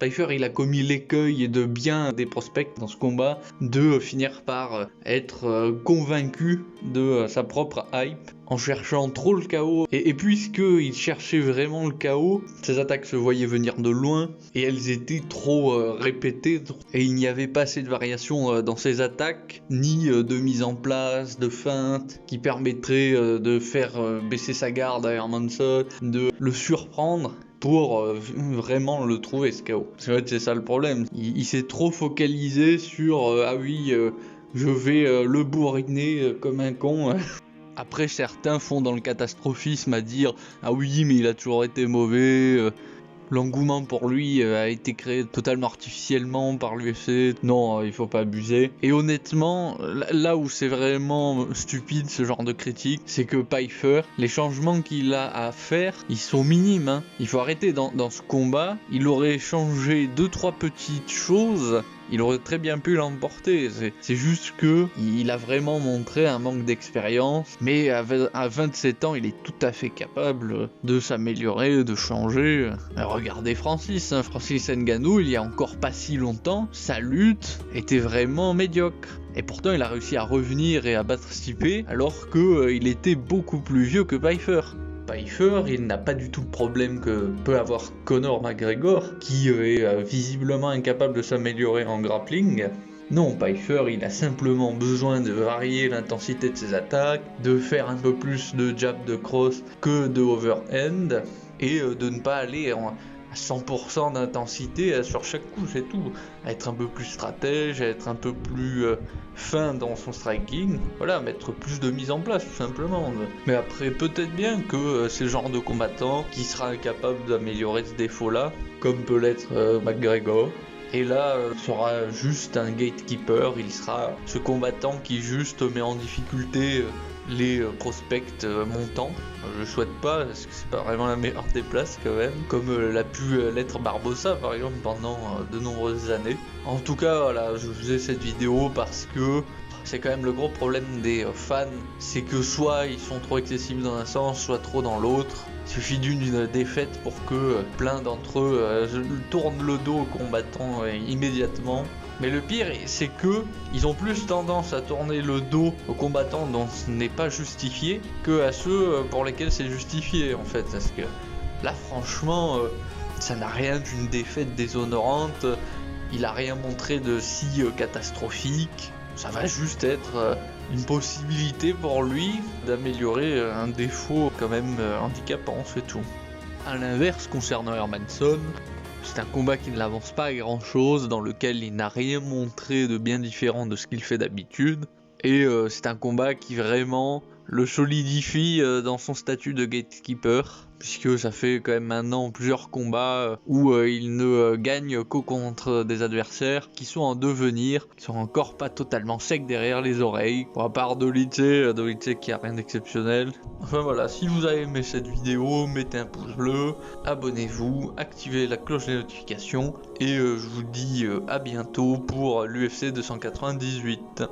Pfeiffer, il a commis l'écueil de bien des prospects dans ce combat, de finir par être convaincu de sa propre hype en cherchant trop le chaos. Et puisqu'il cherchait vraiment le chaos, ses attaques se voyaient venir de loin et elles étaient trop répétées. Et il n'y avait pas assez de variation dans ses attaques, ni de mise en place, de feinte qui permettrait de faire baisser sa garde à Hermanson, de le surprendre pour vraiment le trouver ce chaos. Parce qu'en fait c'est ça le problème, il s'est trop focalisé sur ah oui je vais le bourriner comme un con. Après certains font dans le catastrophisme à dire ah oui mais il a toujours été mauvais, l'engouement pour lui a été créé totalement artificiellement par l'UFC. Non, il faut pas abuser. Et honnêtement, là où c'est vraiment stupide ce genre de critique, c'est que Pfeiffer, les changements qu'il a à faire, ils sont minimes. Hein. Il faut arrêter dans ce combat. Il aurait changé 2-3 petites choses. Il aurait très bien pu l'emporter, c'est juste que il a vraiment montré un manque d'expérience, mais à 27 ans, il est tout à fait capable de s'améliorer, de changer. Regardez Francis Ngannou, il y a encore pas si longtemps, sa lutte était vraiment médiocre. Et pourtant, il a réussi à revenir et à battre Stipe, alors qu'il était beaucoup plus vieux que Pfeiffer. Pfeiffer, il n'a pas du tout le problème que peut avoir Conor McGregor, qui est visiblement incapable de s'améliorer en grappling. Non, Pfeiffer, il a simplement besoin de varier l'intensité de ses attaques, de faire un peu plus de jab de cross que de overhand, et de ne pas aller à 100% d'intensité sur chaque coup, c'est tout. À être un peu plus stratège, à être un peu plus fin dans son striking, voilà, mettre plus de mise en place tout simplement. Mais après, peut-être bien que c'est le genre de combattant qui sera incapable d'améliorer ce défaut-là, comme peut l'être McGregor. Et là, sera juste un gatekeeper, il sera ce combattant qui juste met en difficulté les prospects montants. Je souhaite pas, parce que c'est pas vraiment la meilleure des places quand même, comme l'a pu l'être Barbosa par exemple pendant de nombreuses années. En tout cas, voilà, je faisais cette vidéo parce que c'est quand même le gros problème des fans, c'est que soit ils sont trop excessifs dans un sens, soit trop dans l'autre. Il suffit d'une défaite pour que plein d'entre eux tournent le dos aux combattants immédiatement. Mais le pire, c'est que ils ont plus tendance à tourner le dos aux combattants dont ce n'est pas justifié que à ceux pour lesquels c'est justifié en fait. Parce que là, franchement, ça n'a rien d'une défaite déshonorante. Il a rien montré de si catastrophique. Ça va juste être une possibilité pour lui d'améliorer un défaut quand même handicapant, c'est tout. A l'inverse, concernant Hermansson, c'est un combat qui ne l'avance pas à grand chose, dans lequel il n'a rien montré de bien différent de ce qu'il fait d'habitude. Et c'est un combat qui vraiment le solidifie dans son statut de gatekeeper, puisque ça fait quand même maintenant plusieurs combats où il ne gagne qu'au contre des adversaires qui sont en devenir, qui sont encore pas totalement secs derrière les oreilles, à part Dolice qui a rien d'exceptionnel. Enfin voilà, si vous avez aimé cette vidéo, mettez un pouce bleu, abonnez-vous, activez la cloche des notifications, et je vous dis à bientôt pour l'UFC 298.